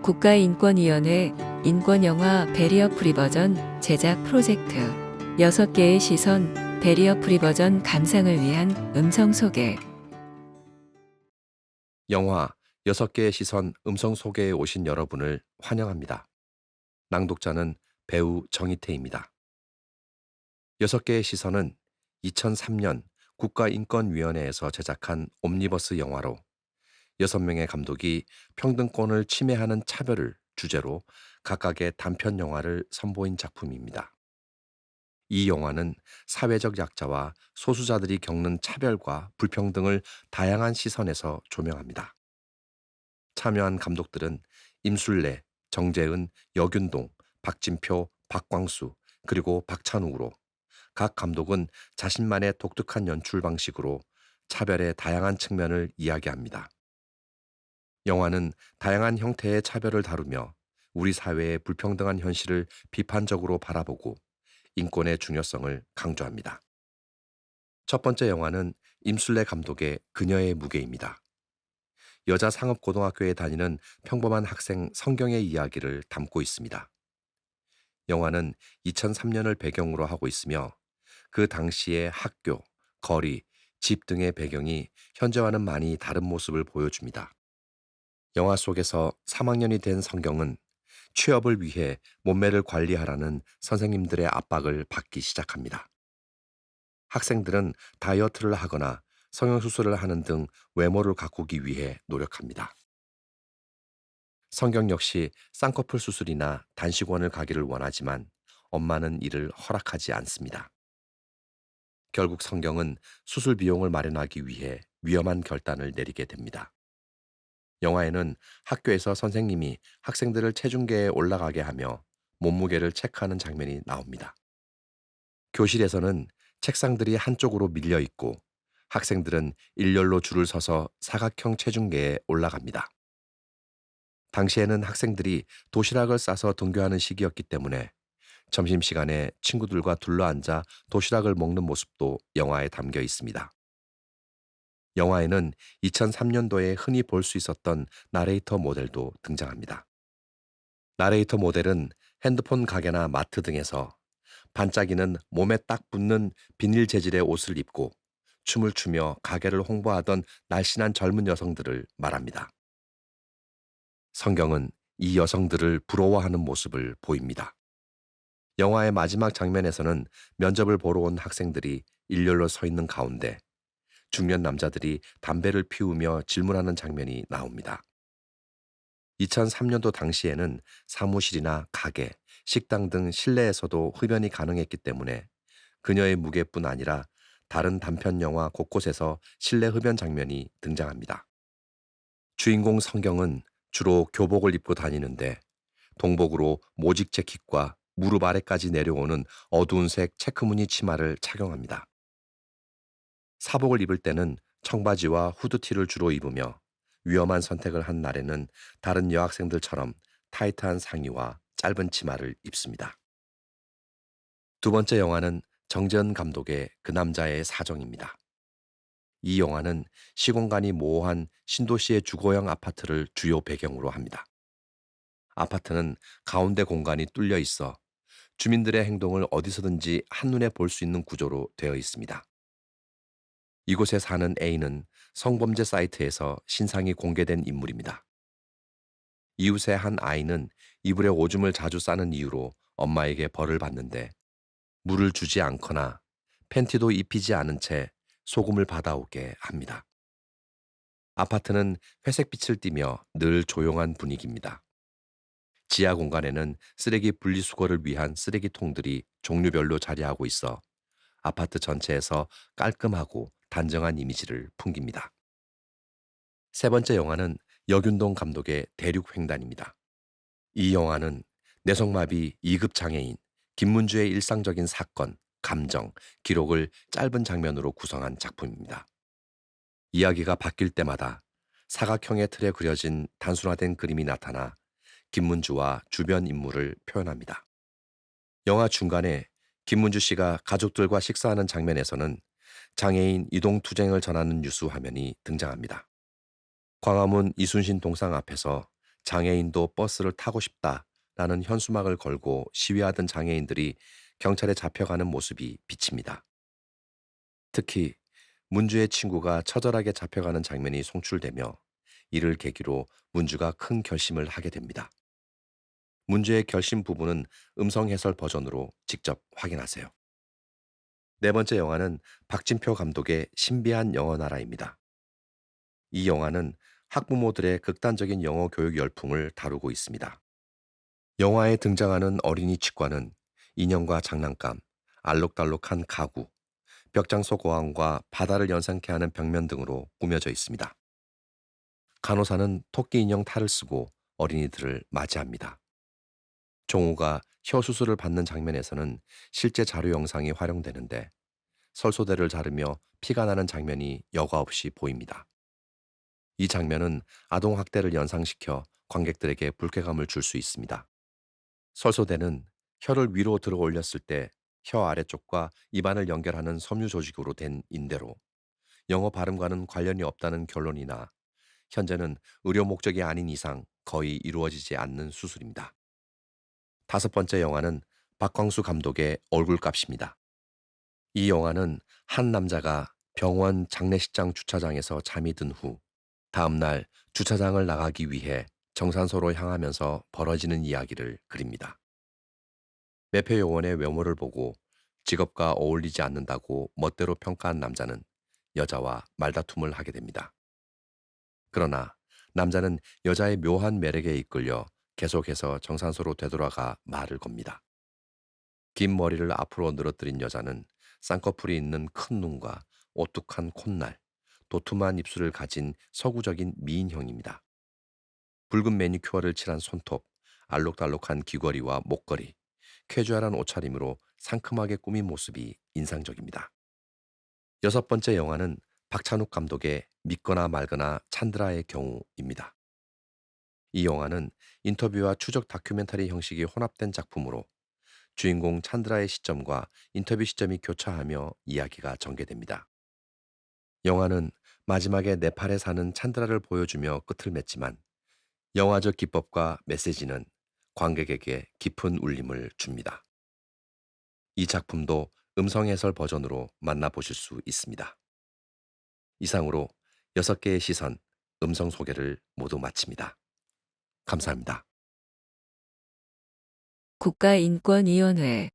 국가인권위원회 인권영화 배리어 프리 버전 제작 프로젝트 6개의 시선 배리어 프리 버전 감상을 위한 음성 소개. 영화 6개의 시선 음성 소개에 오신 여러분을 환영합니다. 낭독자는 배우 정희태입니다. 6개의 시선은 2003년 국가인권위원회에서 제작한 옴니버스 영화로 6명의 감독이 평등권을 침해하는 차별을 주제로 각각의 단편 영화를 선보인 작품입니다. 이 영화는 사회적 약자와 소수자들이 겪는 차별과 불평등을 다양한 시선에서 조명합니다. 참여한 감독들은 임술래, 정재은, 여균동, 박진표, 박광수, 그리고 박찬욱으로 각 감독은 자신만의 독특한 연출 방식으로 차별의 다양한 측면을 이야기합니다. 영화는 다양한 형태의 차별을 다루며 우리 사회의 불평등한 현실을 비판적으로 바라보고 인권의 중요성을 강조합니다. 첫 번째 영화는 임술래 감독의 그녀의 무게입니다. 여자 상업고등학교에 다니는 평범한 학생 성경의 이야기를 담고 있습니다. 영화는 2003년을 배경으로 하고 있으며 그 당시의 학교, 거리, 집 등의 배경이 현재와는 많이 다른 모습을 보여줍니다. 영화 속에서 3학년이 된 성경은 취업을 위해 몸매를 관리하라는 선생님들의 압박을 받기 시작합니다. 학생들은 다이어트를 하거나 성형수술을 하는 등 외모를 가꾸기 위해 노력합니다. 성경 역시 쌍꺼풀 수술이나 단식원을 가기를 원하지만 엄마는 이를 허락하지 않습니다. 결국 성경은 수술 비용을 마련하기 위해 위험한 결단을 내리게 됩니다. 영화에는 학교에서 선생님이 학생들을 체중계에 올라가게 하며 몸무게를 체크하는 장면이 나옵니다. 교실에서는 책상들이 한쪽으로 밀려 있고 학생들은 일렬로 줄을 서서 사각형 체중계에 올라갑니다. 당시에는 학생들이 도시락을 싸서 등교하는 시기였기 때문에 점심시간에 친구들과 둘러앉아 도시락을 먹는 모습도 영화에 담겨 있습니다. 영화에는 2003년도에 흔히 볼 수 있었던 나레이터 모델도 등장합니다. 나레이터 모델은 핸드폰 가게나 마트 등에서 반짝이는 몸에 딱 붙는 비닐 재질의 옷을 입고 춤을 추며 가게를 홍보하던 날씬한 젊은 여성들을 말합니다. 성경은 이 여성들을 부러워하는 모습을 보입니다. 영화의 마지막 장면에서는 면접을 보러 온 학생들이 일렬로 서 있는 가운데 중년 남자들이 담배를 피우며 질문하는 장면이 나옵니다. 2003년도 당시에는 사무실이나 가게, 식당 등 실내에서도 흡연이 가능했기 때문에 그녀의 무게뿐 아니라 다른 단편 영화 곳곳에서 실내 흡연 장면이 등장합니다. 주인공 성경은 주로 교복을 입고 다니는데 동복으로 모직 재킷과 무릎 아래까지 내려오는 어두운 색 체크무늬 치마를 착용합니다. 사복을 입을 때는 청바지와 후드티를 주로 입으며 위험한 선택을 한 날에는 다른 여학생들처럼 타이트한 상의와 짧은 치마를 입습니다. 두 번째 영화는 정재은 감독의 그 남자의 사정입니다. 이 영화는 시공간이 모호한 신도시의 주거형 아파트를 주요 배경으로 합니다. 아파트는 가운데 공간이 뚫려 있어 주민들의 행동을 어디서든지 한눈에 볼 수 있는 구조로 되어 있습니다. 이곳에 사는 A는 성범죄 사이트에서 신상이 공개된 인물입니다. 이웃의 한 아이는 이불에 오줌을 자주 싸는 이유로 엄마에게 벌을 받는데 물을 주지 않거나 팬티도 입히지 않은 채 소금을 받아오게 합니다. 아파트는 회색빛을 띠며 늘 조용한 분위기입니다. 지하 공간에는 쓰레기 분리수거를 위한 쓰레기통들이 종류별로 자리하고 있어 아파트 전체에서 깔끔하고 단정한 이미지를 풍깁니다. 세 번째 영화는 여균동 감독의 대륙횡단입니다. 이 영화는 뇌성마비 2급 장애인 김문주의 일상적인 사건, 감정, 기록을 짧은 장면으로 구성한 작품입니다. 이야기가 바뀔 때마다 사각형의 틀에 그려진 단순화된 그림이 나타나 김문주와 주변 인물을 표현합니다. 영화 중간에 김문주 씨가 가족들과 식사하는 장면에서는 장애인 이동투쟁을 전하는 뉴스 화면이 등장합니다. 광화문 이순신 동상 앞에서 장애인도 버스를 타고 싶다라는 현수막을 걸고 시위하던 장애인들이 경찰에 잡혀가는 모습이 비칩니다. 특히 문주의 친구가 처절하게 잡혀가는 장면이 송출되며 이를 계기로 문주가 큰 결심을 하게 됩니다. 문주의 결심 부분은 음성 해설 버전으로 직접 확인하세요. 네 번째 영화는 박진표 감독의 신비한 영어 나라입니다. 이 영화는 학부모들의 극단적인 영어 교육 열풍을 다루고 있습니다. 영화에 등장하는 어린이 치과는 인형과 장난감, 알록달록한 가구, 벽장 속 어항과 바다를 연상케 하는 벽면 등으로 꾸며져 있습니다. 간호사는 토끼 인형 탈을 쓰고 어린이들을 맞이합니다. 종우가 혀 수술을 받는 장면에서는 실제 자료 영상이 활용되는데 설소대를 자르며 피가 나는 장면이 여과 없이 보입니다. 이 장면은 아동학대를 연상시켜 관객들에게 불쾌감을 줄 수 있습니다. 설소대는 혀를 위로 들어 올렸을 때 혀 아래쪽과 입안을 연결하는 섬유 조직으로 된 인대로 영어 발음과는 관련이 없다는 결론이나 현재는 의료 목적이 아닌 이상 거의 이루어지지 않는 수술입니다. 다섯 번째 영화는 박광수 감독의 얼굴값입니다. 이 영화는 한 남자가 병원 장례식장 주차장에서 잠이 든 후 다음날 주차장을 나가기 위해 정산소로 향하면서 벌어지는 이야기를 그립니다. 매표 요원의 외모를 보고 직업과 어울리지 않는다고 멋대로 평가한 남자는 여자와 말다툼을 하게 됩니다. 그러나 남자는 여자의 묘한 매력에 이끌려 계속해서 정산소로 되돌아가 말을 겁니다. 긴 머리를 앞으로 늘어뜨린 여자는 쌍꺼풀이 있는 큰 눈과 오뚝한 콧날, 도톰한 입술을 가진 서구적인 미인형입니다. 붉은 매니큐어를 칠한 손톱, 알록달록한 귀걸이와 목걸이, 캐주얼한 옷차림으로 상큼하게 꾸민 모습이 인상적입니다. 여섯 번째 영화는 박찬욱 감독의 믿거나 말거나 찬드라의 경우입니다. 이 영화는 인터뷰와 추적 다큐멘터리 형식이 혼합된 작품으로 주인공 찬드라의 시점과 인터뷰 시점이 교차하며 이야기가 전개됩니다. 영화는 마지막에 네팔에 사는 찬드라를 보여주며 끝을 맺지만 영화적 기법과 메시지는 관객에게 깊은 울림을 줍니다. 이 작품도 음성 해설 버전으로 만나보실 수 있습니다. 이상으로 6개의 시선, 음성 소개를 모두 마칩니다. 감사합니다. 국가인권위원회